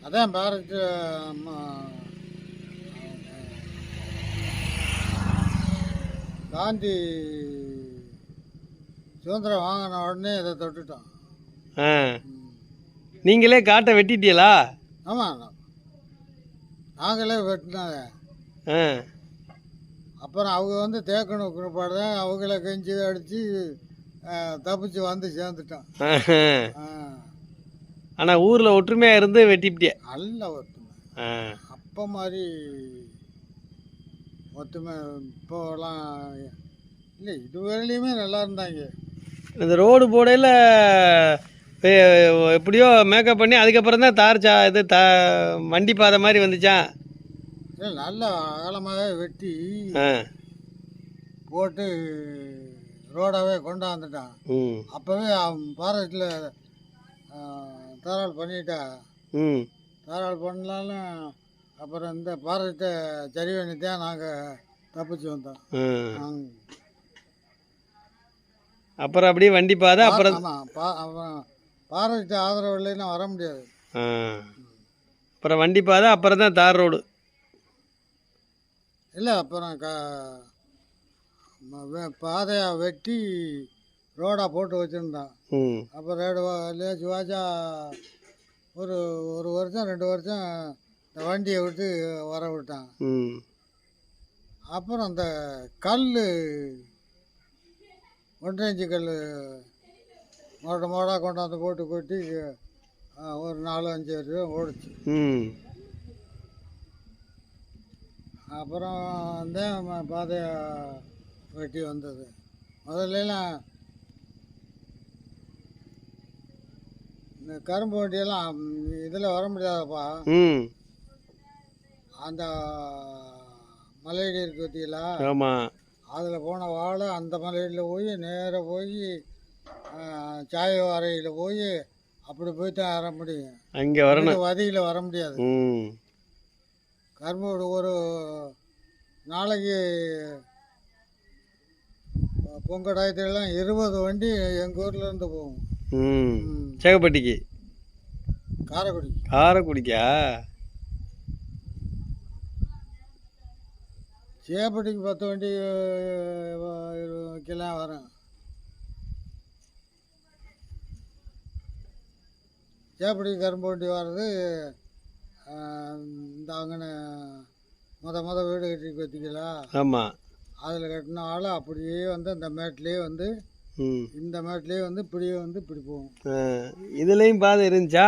அதான் பாரத் காந்தி சுதந்திரம் வாங்கின உடனே இதை தொட்டுட்டோம். ஆ, நீங்களே காட்டை வெட்டிட்டீங்களா? ஆமாம், நாங்களே வெட்டினாங்க. ஆ, அப்புறம் அவங்க வந்து தேக்கணும் குறிப்பாடு தான் அவங்கள கெஞ்சி அடித்து தப்பிச்சு வந்து சேர்ந்துட்டோம். ஆ, ஆனால் ஊரில் ஒற்றுமையாக இருந்து வெட்டிவிட்டியே. நல்ல ஒத்துமை. ஆ, அப்போ மாதிரி ஒத்துமை இப்போலாம் இல்லை, இதுவரையிலையுமே நல்லா இருந்தாங்க. இந்த ரோடு போடையில் எப்படியோ மேக்கப் பண்ணி அதுக்கப்புறம் தான் இது வண்டி பாதை மாதிரி வந்துச்சான். இல்லை, நல்ல அகலமாக வெட்டி ஆ, போட்டு ரோடாகவே கொண்டாந்துட்டான். ம், அப்போவே அவன் ஃபாரஸ்ட்டில் தாராள் பண்ணிட்டா. ம், தாராள் பண்ணலாலும் அப்புறம் இந்த ஃபாரஸ்ட்டை சரி பண்ணி தான் நாங்கள் தப்பிச்சு வந்தோம். ம். அப்புறம் அப்படியே வண்டி பாதை அப்புறம். ஆமாம், அப்புறம் ஃபாரஸ்ட் ஆதரவு இல்லைன்னா வர முடியாது. ஆ, அப்புறம் வண்டி பாதை அப்புறம் தான் தார் ரோடு. இல்லை, அப்புறம் பாதையை வெட்டி ரோடாக போட்டு வச்சுருந்தான். ம், அப்புறம் லேச்சு வாச்சா ஒரு ஒரு வருஷம் 2 வருஷம் இந்த வண்டியை விட்டு வர விட்டான். ம், அப்புறம் அந்த கல் 1 இன்ச்சு கல் மோடாக கொண்டாந்து போட்டு கொட்டி ஒரு 4-5 வருஷம் ஓடிச்சு. ம், அப்புறம் தான் பாதையை வெட்டி வந்தது. முதல்லாம் இந்த கரும்பு வண்டியெல்லாம் இதில் வர முடியாதப்பா. ம், அந்த மலையடி இருக்கு பார்த்தீங்களா, ஆமாம். அதில் போன வாழை அந்த மலையில் போய் நேராக போய் சாய அறையில் போய் அப்படி போய் தான் வர முடியும். அங்கே வரணும், வதியில் வர முடியாது. ம், கரும்பு ஒரு நாளைக்கு பொங்கடாயத்துலாம் 20 வண்டி எங்கள் ஊர்லேருந்து போகும். ம், சேகப்பட்டிக்கு, காரைக்குடி. காரைக்குடிக்கா? சேப்பட்டிக்கு 10 வண்டி வைக்கலாம் வரும். சேப்பட்டிக்கு கரும்பு வண்டி வர்றது இந்த அங்கன முத வீடு கட்டி பார்த்தீங்களா, ஆமாம். அதில் கட்டின ஆள் அப்படியே வந்து அந்த மேட்லேயே வந்து ம், இந்த மேட்லேயே வந்து இப்படியே வந்து இப்படி போகும். இதுலேயும் பாதை இருந்துச்சா?